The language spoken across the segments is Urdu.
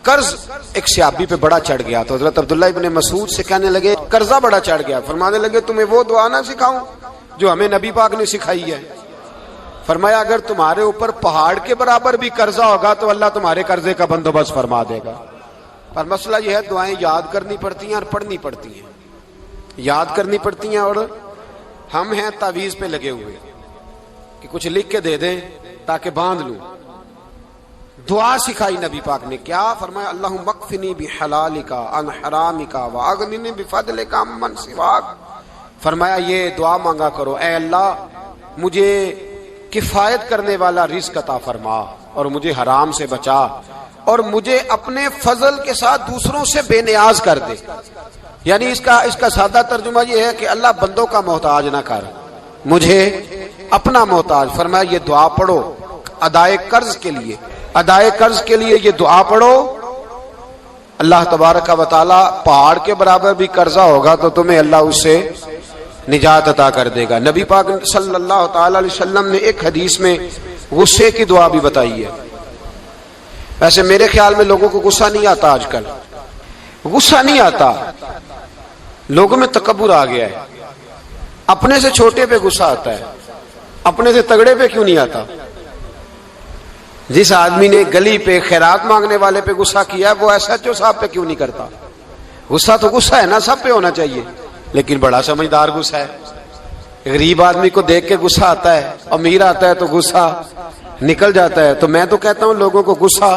قرض ایک صحابی پہ بڑا چڑھ گیا تو حضرت عبداللہ ابن مسعود سے کہنے لگے قرضہ بڑا چڑھ گیا. فرمانے لگے تمہیں وہ دعا نہ سکھاؤں جو ہمیں نبی پاک نے سکھائی ہے. فرمایا اگر تمہارے اوپر پہاڑ کے برابر بھی قرضہ ہوگا تو اللہ تمہارے قرضے کا بندوبست فرما دے گا. پر مسئلہ یہ ہے دعائیں یاد کرنی پڑتی ہیں اور پڑھنی پڑتی ہیں. یاد کرنی پڑتی ہیں اور ہم ہیں تعویذ پہ لگے ہوئے کہ کچھ لکھ کے دے دیں تاکہ باندھ لوں. دعا سکھائی نبی پاک نے کیا فرمایا اللہم اکفنی بحلالک عن حرامک واغننی بفضلک عمن سواک. فرمایا یہ دعا مانگا کرو اے اللہ مجھے کفایت کرنے والا رزق عطا فرما اور مجھے حرام سے بچا اور مجھے اپنے فضل کے ساتھ دوسروں سے بے نیاز کر دے. یعنی اس کا سادہ ترجمہ یہ ہے کہ اللہ بندوں کا محتاج نہ کر مجھے اپنا محتاج. فرمایا یہ دعا پڑھو ادائے قرض کے لیے. ادائے قرض کے لیے یہ دعا پڑھو. اللہ تبارک و تعالی پہاڑ کے برابر بھی قرضہ ہوگا تو تمہیں اللہ اس سے نجات عطا کر دے گا. نبی پاک صلی اللہ تعالی علیہ وسلم نے ایک حدیث میں غصے کی دعا بھی بتائی ہے. ویسے میرے خیال میں لوگوں کو غصہ نہیں آتا آج کل. غصہ نہیں آتا. لوگوں میں تکبر آ گیا ہے. اپنے سے چھوٹے پہ غصہ آتا ہے اپنے سے تگڑے پہ کیوں نہیں آتا. جس آدمی نے گلی پہ خیرات مانگنے والے پہ غصہ کیا ہے وہ ایس ایچ او صاحب پہ کیوں نہیں کرتا. غصہ تو غصہ ہے نا سب پہ ہونا چاہیے لیکن بڑا سمجھدار غصہ ہے. غریب آدمی کو دیکھ کے غصہ آتا ہے امیر آتا ہے تو غصہ نکل جاتا ہے. تو میں تو کہتا ہوں لوگوں کو غصہ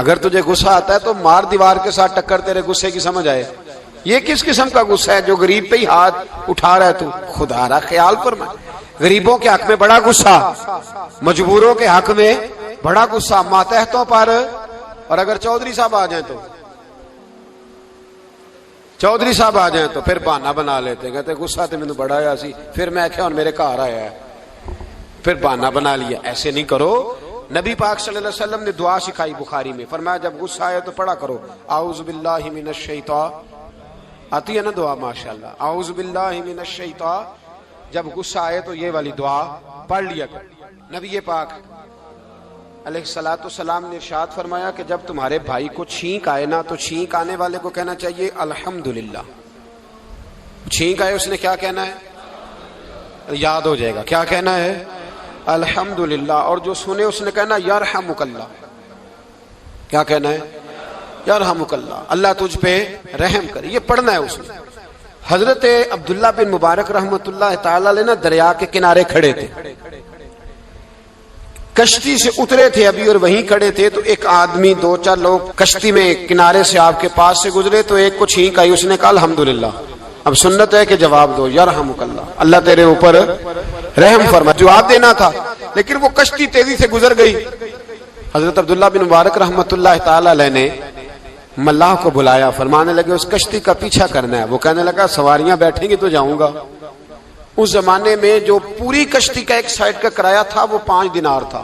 اگر تجھے غصہ آتا ہے تو مار دیوار کے ساتھ ٹکر تیرے غصے کی سمجھ آئے. یہ کس قسم کا غصہ ہے جو غریب پہ ہی ہاتھ اٹھا رہا ہے. تو خدا را خیال فرما. غریبوں کے حق میں بڑا غصہ مجبوروں کے حق میں بڑا غصہ ماتحتوں پر. اور اگر چودھری صاحب آ جائیں تو پھر بہانہ بنا لیتے ہیں کہتے غصہ تو مینوں بڑا آیا سی پھر میں کیا میرے گھر آیا ہے پھر بہانہ بنا لیا. ایسے نہیں کرو. نبی پاک صلی اللہ علیہ وسلم نے دعا سکھائی بخاری میں. فرمایا جب غصہ آئے تو پڑھا کرو اعوذ باللہ من الشیطان. آتی ہے نا دعا ماشاءاللہ اعوذ باللہ من الشیطان. جب غصہ آئے تو یہ والی دعا پڑھ لیا کرو. نبی پاک علیہ الصلوۃ والسلام نے ارشاد فرمایا کہ جب تمہارے بھائی کو چھینک آئے نا تو چھینک آنے والے کو کہنا چاہیے الحمدللہ. چھینک آئے اس نے کیا کہنا ہے یاد ہو جائے گا کیا کہنا ہے الحمدللہ. اور جو سنے اس نے کہنا یرحمک اللہ. کیا کہنا ہے یرحمک اللہ اللہ تجھ پہ رحم کرے. یہ پڑھنا ہے اس میں. حضرت عبداللہ بن مبارک رحمۃ اللہ تعالی علیہ نا دریا کے کنارے کھڑے تھے. کشتی سے اترے تھے ابھی اور وہیں کھڑے تھے تو ایک آدمی دو چار لوگ کشتی میں کنارے سے آپ کے پاس سے گزرے تو ایک کو چھینک آئی. اس نے کہا الحمدللہ. اب سنت ہے کہ جواب دو یرحمک اللہ اللہ تیرے اوپر رحم فرما. جواب دینا تھا لیکن وہ کشتی تیزی سے گزر گئی. حضرت عبداللہ بن مبارک رحمۃ اللہ تعالی علیہ نے ملاح کو بلایا. فرمانے لگے اس کشتی کا پیچھا کرنا ہے. وہ کہنے لگا سواریاں بیٹھیں گی تو جاؤں گا. اس زمانے میں جو پوری کشتی کا ایک سائیڈ کا کرایہ تھا وہ 5 دینار تھا.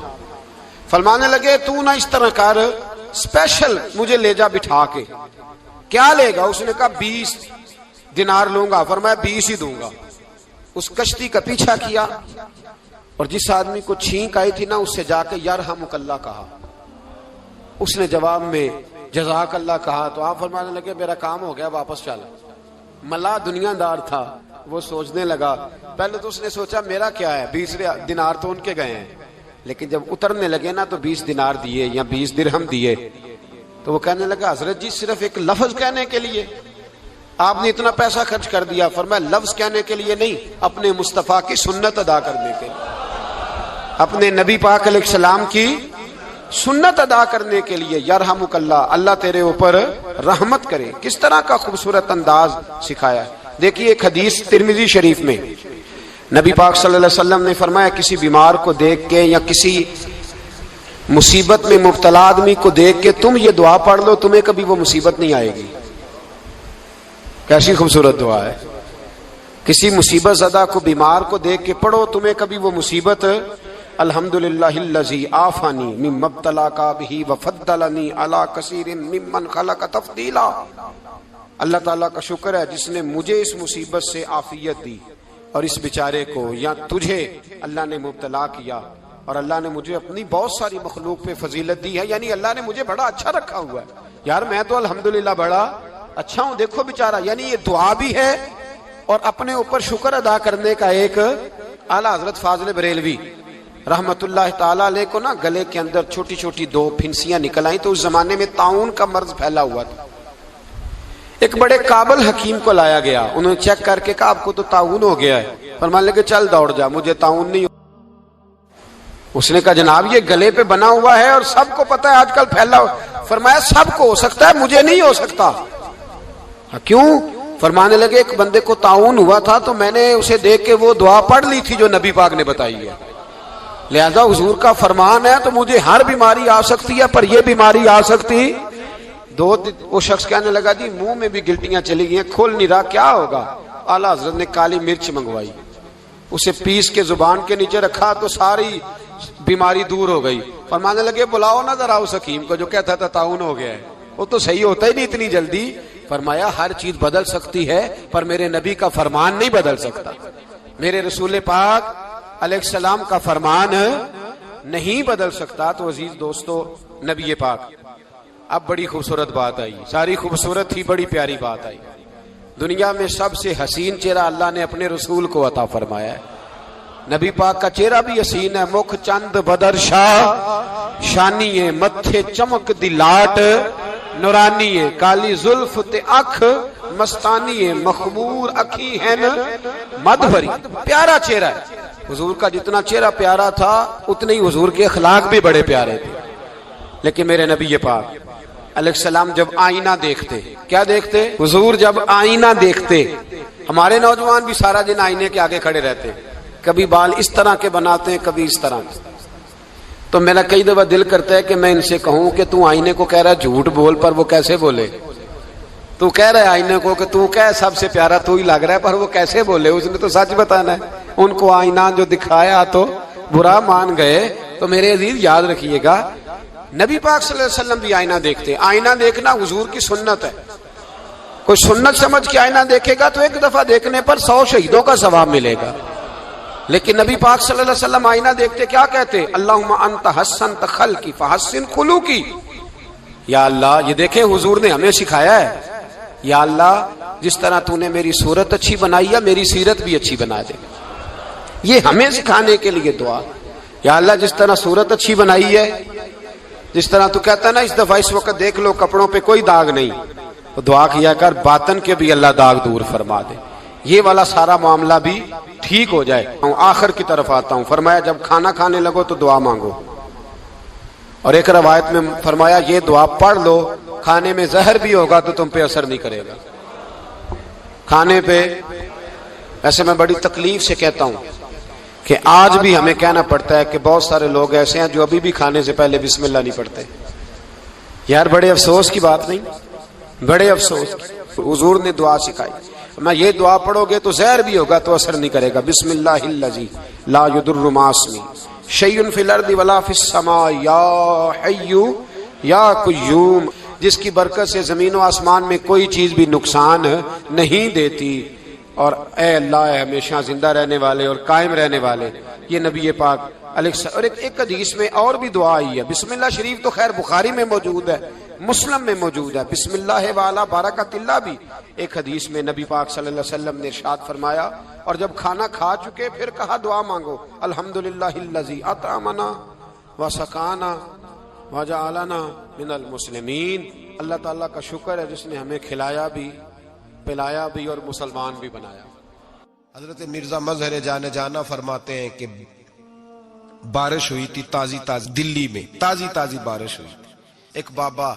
فرمانے لگے تو نہ اس طرح کر اسپیشل مجھے لے جا بٹھا کے. کیا لے گا. اس نے کہا 20 دینار لوں گا. فرمایا 20 ہی دوں گا. اس کشتی کا پیچھا کیا اور جس آدمی کو چھینک آئی تھی نا اس سے جا کے یرحمک اللہ کہا. اس نے جواب میں جزاک اللہ کہا. تو آپ فرمانے لگے میرا کام ہو گیا واپس چل. ملا دنیا دار تھا وہ سوچنے لگا. پہلے تو اس نے سوچا میرا کیا ہے 20 دینار تو ان کے گئے ہیں لیکن جب اترنے لگے نا تو 20 دینار دیے یا 20 درہم دیے تو وہ کہنے لگا حضرت جی صرف ایک لفظ کہنے کے لیے آپ نے اتنا پیسہ خرچ کر دیا. فرمایا لفظ کہنے کے لیے نہیں اپنے مصطفیٰ کی سنت ادا کرنے کے لیے اپنے نبی پاک علیہ السلام کی سنت ادا کرنے کے لیے. یرحمک اللہ اللہ تیرے اوپر رحمت کرے. کس طرح کا خوبصورت انداز سکھایا ہے. دیکھیے ایک حدیث ترمذی شریف میں نبی پاک صلی اللہ علیہ وسلم نے فرمایا کسی بیمار کو دیکھ کے یا کسی مصیبت میں مبتلا آدمی کو دیکھ کے تم یہ دعا پڑھ لو تمہیں کبھی وہ مصیبت نہیں آئے گی. کیسی خوبصورت دعا ہے. کسی مصیبت زدہ کو بیمار کو دیکھ کے پڑھو تمہیں کبھی وہ مصیبت الحمدللہ الذی عافانی مما ابتلاک بہ وفضلنی علی کثیر ممن خلق تفضیلا. اللہ تعالیٰ کا شکر ہے جس نے مجھے اس مصیبت سے عافیت دی اور اس بیچارے کو یا تجھے اللہ نے مبتلا کیا اور اللہ نے مجھے اپنی بہت ساری مخلوق پہ فضیلت دی ہے، یعنی اللہ نے مجھے بڑا اچھا رکھا ہوا ہے یار، میں تو الحمدللہ بڑا اچھا ہوں، دیکھو بیچارہ۔ یعنی یہ دعا بھی ہے اور اپنے اوپر شکر ادا کرنے کا ایک۔ اعلیٰ حضرت فاضل بریلوی رحمت اللہ تعالی علیہ کو نا گلے کے اندر چھوٹی چھوٹی 2 پھنسیاں نکل آئیں، تو اس زمانے میں طاعون کا مرض پھیلا ہوا تھا۔ ایک بڑے قابل حکیم کو لایا گیا، انہوں نے چیک کر کے کہا آپ کو تو طاعون ہو گیا ہے۔ فرمانے لگے چل دوڑ جا، مجھے طاعون نہیں۔ اس نے کہا جناب یہ گلے پہ بنا ہوا ہے اور سب کو پتا ہے آج کل پھیلا ہوا۔ فرمایا سب کو ہو سکتا ہے، مجھے نہیں ہو سکتا۔ کیوں؟ فرمانے لگے ایک بندے کو طاعون ہوا تھا تو میں نے اسے دیکھ کے وہ دعا پڑھ لی تھی جو نبی پاک نے بتائی ہے، لہذا حضور کا فرمان ہے تو مجھے ہر بیماری آ سکتی ہے پر یہ بیماری آ سکتی۔ وہ شخص کہنے لگا جی منہ میں بھی گلٹیاں چلی گئی ہیں، کھول نہیں رہا، کیا ہوگا؟ اعلیٰ حضرت نے کالی مرچ منگوائی، اسے پیس کے زبان کے نیچے رکھا تو ساری بیماری دور ہو گئی۔ فرمانے لگے بلاؤ نا ذرا اس حکیم کو جو کہتا تھا طاعون ہو گیا ہے، وہ تو صحیح ہوتا ہی نہیں اتنی جلدی۔ فرمایا ہر چیز بدل سکتی ہے پر میرے نبی کا فرمان نہیں بدل سکتا، میرے رسول پاک علیہ السلام کا فرمان نہیں بدل سکتا۔ تو عزیز دوستو، نبی پاک، اب بڑی خوبصورت بات آئی، ساری خوبصورت تھی، بڑی پیاری بات آئی۔ دنیا میں سب سے حسین چہرہ اللہ نے اپنے رسول کو عطا فرمایا ہے۔ نبی پاک کا چہرہ بھی حسین ہے، مکھ چند بدر شاہ شانی ہے، متھے چمک دی لاٹ نورانی ہے، کالی زلف تے اکھ مستانی ہے، مخمور اکھی ہے مد بھری۔ پیارا چہرہ ہے حضور کا، جتنا چہرہ پیارا تھا اتنے ہی حضور کے اخلاق بھی بڑے پیارے تھے۔ لیکن میرے نبی پاک علیہ السلام جب آئینہ دیکھتے، کیا دیکھتے؟ حضور جب آئینہ دیکھتے، ہمارے نوجوان بھی سارا دن آئینے کے آگے کھڑے رہتے، کبھی بال اس طرح کے بناتے ہیں کبھی اس طرح، تو میرا کئی دفعہ دل کرتا ہے کہ میں ان سے کہوں کہ تو آئینے کو کہہ رہا ہے جھوٹ بول، پر وہ کیسے بولے؟ تو کہہ رہا ہے آئینے کو کہ تو کہہ سب سے پیارا تو ہی لگ رہا ہے، پر وہ کیسے بولے؟ اس نے تو سچ بتانا ہے۔ ان کو آئینہ جو دکھایا تو برا مان گئے۔ تو میرے عزیز یاد رکھیے گا، نبی پاک صلی اللہ علیہ وسلم بھی آئینہ دیکھتے۔ آئینہ دیکھنا حضور کی سنت ہے، کوئی سنت سمجھ کے آئینہ دیکھے گا تو ایک دفعہ دیکھنے پر 100 شہیدوں کا ثواب ملے گا۔ لیکن نبی پاک صلی اللہ علیہ وسلم آئینہ دیکھتے کیا کہتے؟ اللہم انت حسنت خلقی فحسن خلقی۔ یا اللہ، یہ دیکھیں حضور نے ہمیں سکھایا ہے، یا اللہ جس طرح تو نے میری صورت اچھی بنائی ہے میری سیرت بھی اچھی بنا دے۔ یہ ہمیں سکھانے کے لیے دعا، یا اللہ جس طرح صورت اچھی بنائی ہے، جس طرح تو کہتا ہے نا اس دفعہ اس وقت دیکھ لو کپڑوں پہ کوئی داغ نہیں، تو دعا کیا کر باطن کے بھی اللہ داغ دور فرما دے، یہ والا سارا معاملہ بھی ٹھیک ہو جائے۔ آخر کی طرف آتا ہوں، فرمایا جب کھانا کھانے لگو تو دعا مانگو، اور ایک روایت میں فرمایا یہ دعا پڑھ لو، کھانے میں زہر بھی ہوگا تو تم پہ اثر نہیں کرے گا۔ کھانے پہ، ایسے میں بڑی تکلیف سے کہتا ہوں کہ آج بھی ہمیں کہنا پڑتا ہے کہ بہت سارے لوگ ایسے ہیں جو ابھی بھی کھانے سے پہلے بسم اللہ نہیں پڑھتے۔ یار بڑے افسوس کی بات نہیں، بڑے افسوس۔ حضور نے دعا سکھائی، میں یہ دعا پڑھو گے تو زہر بھی ہوگا تو اثر نہیں کرے گا۔ بسم اللہ الذی لا یضر مع اسمہ شیء فی الارض ولا فی السماء یا حی یا قیوم، جس کی برکت سے زمین و آسمان میں کوئی چیز بھی نقصان نہیں دیتی، اور اے اللہ اے ہمیشہ زندہ رہنے والے اور قائم رہنے والے۔ یہ نبی پاک علیہ السلام۔ اور ایک حدیث میں اور بھی دعا آئی ہے، بسم اللہ شریف تو خیر بخاری میں موجود ہے، مسلم میں موجود ہے، بسم اللہ وعلی برکت اللہ بھی ایک حدیث میں نبی پاک صلی اللہ علیہ وسلم نے ارشاد فرمایا۔ اور جب کھانا کھا چکے پھر کہا دعا مانگو، الحمدللہ الذی اطعمنا وسقانا وجعلنا من المسلمین۔ اللہ تعالیٰ کا شکر ہے جس نے ہمیں کھلایا بھی، پلایا بھی اور مسلمان بھی بنایا۔ حضرت مرزا مظہر جانے جانا فرماتے ہیں کہ بارش ہوئی تھی تازی تازی، دلی میں تازی تازی بارش ہوئی تھی، ایک بابا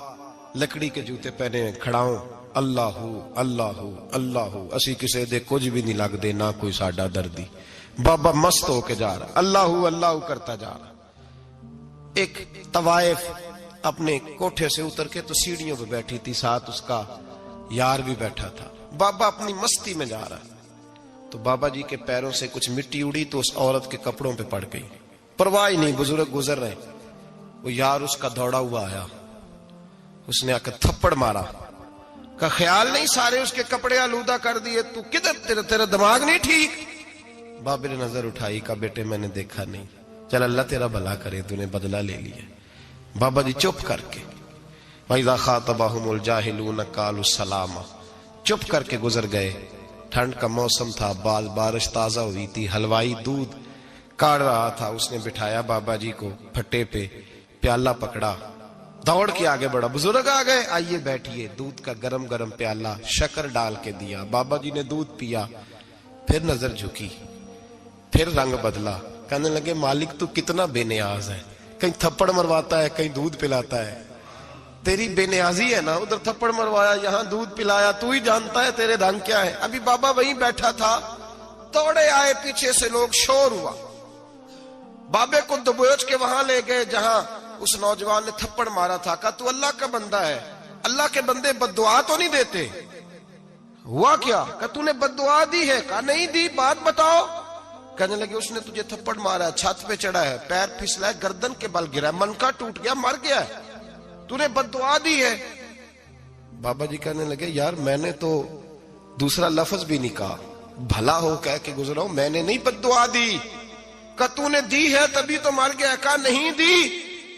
لکڑی کے جوتے پہنے کھڑا ہوں، اللہ اللہ اللہ، اسی کسے دے کچھ بھی نہیں لگ دے، نہ کوئی ساڈا دردی۔ بابا مست ہو کے جا رہا، اللہ اللہ کرتا جا رہا۔ ایک طوائف اپنے کوٹھے سے اتر کے تو سیڑھیوں پہ بیٹھی تھی، ساتھ اس کا یار بھی بیٹھا تھا۔ بابا اپنی مستی میں جا رہا، تو بابا جی کے پیروں سے کچھ مٹی اڑی تو اس عورت کے کپڑوں پہ پڑ گئی، پرواہ ہی نہیں، بزرگ گزر رہے۔ وہ یار اس کا دوڑا ہوا آیا، اس نے آ کے تھپڑ مارا، کا خیال نہیں سارے اس کے کپڑے آلودہ کر دیے، تو کدھر، تیرا دماغ نہیں ٹھیک؟ بابے نے نظر اٹھائی، کا بیٹے میں نے دیکھا نہیں، چل اللہ تیرا بھلا کرے، تو نے بدلہ لے لیا۔ بابا جی چپ کر کے، وَإِذَا خَاطَبَهُمُ الْجَاهِلُونَ قَالُوا السَّلَامَ، چپ کر کے گزر گئے۔ ٹھنڈ کا موسم تھا، بارش تازہ ہوئی تھی، حلوائی دودھ کاڑ رہا تھا، اس نے بٹھایا بابا جی کو پھٹے پہ، پیالہ پکڑا، دوڑ کے آگے بڑھا، بزرگ آ گئے، آئیے بیٹھیے، دودھ کا گرم گرم پیالہ شکر ڈال کے دیا، بابا جی نے دودھ پیا، پھر نظر جھکی، پھر رنگ بدلا، کہنے لگے مالک تو کتنا بے نیاز ہے، کہیں تھپڑ مرواتا ہے، کہیں دودھ پلاتا ہے، تیری بے نیازی ہے نا، ادھر تھپڑ مروایا، یہاں دودھ پلایا، تو ہی جانتا ہے تیرے رنگ کیا ہے۔ ابھی بابا وہیں بیٹھا تھا، توڑے آئے پیچھے سے لوگ، شور ہوا، بابے کو دبوچ کے وہاں لے گئے جہاں اس نوجوان نے تھپڑ مارا تھا، کہا تو اللہ کا بندہ ہے، اللہ کے بندے بد دعا تو نہیں دیتے، ہوا کیا؟ کہا تو نے بد دعا دی ہے؟ کہا نہیں دی، بات بتاؤ۔ کہنے لگے اس نے تجھے تھپڑ مارا ہے، چھت پہ چڑھا ہے، پیر پھسلا ہے، گردن کے بل گرا ہے، منکا ٹوٹ گیا، مر گیا ہے، تو نے بد دعا دی ہے۔ بابا جی کہنے لگے یار میں نے تو دوسرا لفظ بھی نہیں کہا، بھلا ہو کہہ کے گزرا ہوں، میں نے نہیں بد دعا دی۔ کہا تو نے دی ہے تبھی تو مر گیا۔ کہا نہیں دی۔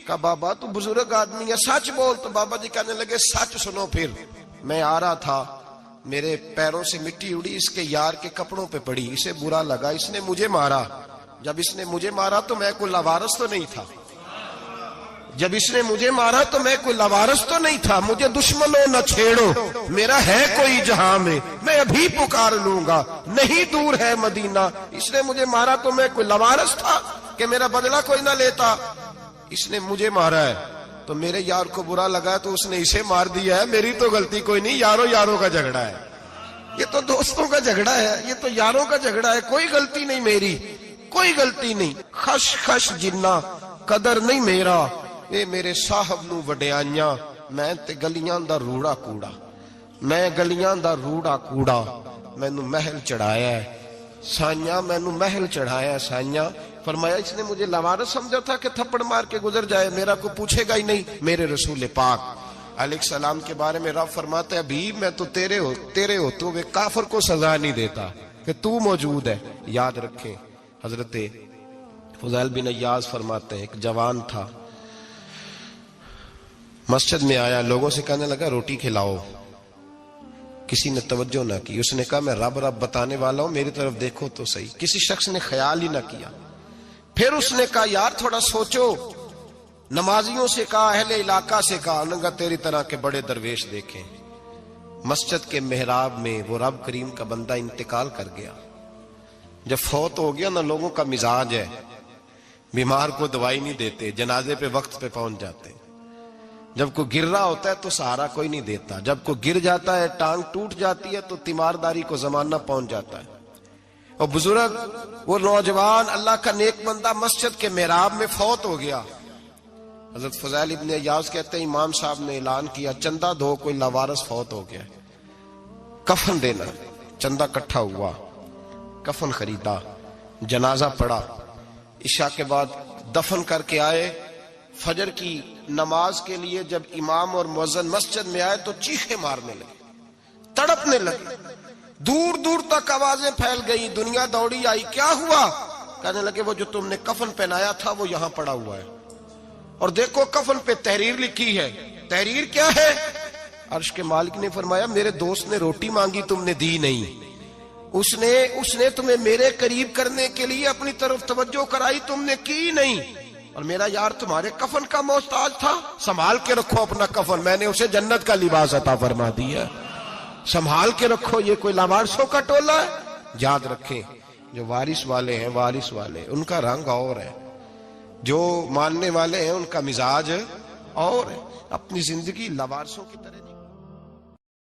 کہا بابا تو بزرگ آدمی ہے، سچ بول۔ تو بابا جی کہنے لگے سچ سنو، پھر میں آ رہا تھا، میرے پیروں سے مٹی اڑی، اس کے یار کے کپڑوں پہ پڑی، اسے برا لگا، اس نے مجھے مارا، جب اس نے مجھے مارا تو میں کوئی لاوارث تو نہیں تھا، جب اس نے مجھے مارا تو میں کوئی لاوارث تو نہیں تھا، مجھے دشمنوں نہ چھیڑو، میرا ہے کوئی جہاں میں ابھی پکار لوں گا، نہیں دور ہے مدینہ، اس نے مجھے مارا تو میں کوئی لاوارث تھا کہ میرا بدلہ کوئی نہ لیتا، اس نے مجھے مارا ہے تو میرے یار کو برا لگا تو اس نے اسے مار دیا ہے، میری تو غلطی کوئی نہیں، یاروں کا جھگڑا ہے، یہ تو دوستوں کا جھگڑا ہے، یہ تو یاروں کا جھگڑا ہے، کوئی غلطی نہیں میری، کوئی غلطی نہیں، خش خش جنہ قدر نہیں میرا، اے میرے صاحب نو وڈیاں، میں تے گلیاں دا روڑا کوڑا، میں گلیاں دا روڑا کوڑا، مینوں محل چڑھایا ہے سائیاں، مینوں محل چڑھایا ہے سائیاں۔ فرمایا اس نے مجھے لاوارث سمجھا تھا کہ تھپڑ مار کے گزر جائے، میرا کو پوچھے گا ہی نہیں۔ میرے رسول پاک علیہ السلام کے بارے میں رب فرماتا ہے ابھی میں تو تیرے ہوتے ہوئے کافر کو سزا نہیں دیتا کہ تو موجود ہے۔ یاد رکھیں حضرت فضیل بن عیاض فرماتے ہیں ایک جوان تھا، مسجد میں آیا، لوگوں سے کہنے لگا روٹی کھلاؤ، کسی نے توجہ نہ کی، اس نے کہا میں رب بتانے والا ہوں، میری طرف دیکھو تو صحیح، کسی شخص نے خیال ہی نہ کیا۔ پھر اس نے کہا یار تھوڑا سوچو، نمازیوں سے کہا، اہل علاقہ سے کہا، انہوں نے کہا تیری طرح کے بڑے درویش دیکھیں۔ مسجد کے محراب میں وہ رب کریم کا بندہ انتقال کر گیا، جب فوت ہو گیا نا، لوگوں کا مزاج ہے بیمار کو دوائی نہیں دیتے، جنازے پہ وقت پہ پہنچ جاتے، جب کوئی گر رہا ہوتا ہے تو سہارا کوئی نہیں دیتا، جب کوئی گر جاتا ہے ٹانگ ٹوٹ جاتی ہے تو تیمارداری کو زمانہ پہنچ جاتا ہے۔ اور بزرگ وہ نوجوان اللہ کا نیک بندہ مسجد کے محراب میں فوت ہو گیا۔ حضرت فضیل ابن عیاض کہتے ہیں امام صاحب نے اعلان کیا چندہ دو، کوئی لاوارث فوت ہو گیا، کفن دینا۔ چندہ کٹھا ہوا، کفن خریدا، جنازہ پڑا، عشاء کے بعد دفن کر کے آئے، فجر کی نماز کے لیے جب امام اور مؤذن مسجد میں آئے تو چیخیں مارنے لگے، تڑپنے لگے، دور دور تک آوازیں پھیل گئی، دنیا دوڑی آئی، کیا ہوا؟ کہنے لگے وہ جو تم نے کفن پہنایا تھا وہ یہاں پڑا ہوا ہے، اور دیکھو کفن پہ تحریر لکھی ہے۔ تحریر کیا ہے؟ عرش کے مالک نے فرمایا میرے دوست نے روٹی مانگی تم نے دی نہیں، اس نے تمہیں میرے قریب کرنے کے لیے اپنی طرف توجہ کرائی، تم نے کی نہیں، اور میرا یار تمہارے کفن کا محتاج تھا، سنبھال کے رکھو اپنا کفن، میں نے اسے جنت کا لباس عطا فرما دیا، سنبھال کے رکھو، یہ کوئی لاوارثوں کا ٹولہ ہے۔ یاد رکھیں جو وارث والے ہیں، وارث والے ان کا رنگ اور ہے، جو ماننے والے ہیں ان کا مزاج اور ہے، اپنی زندگی لاوارثوں کی طرح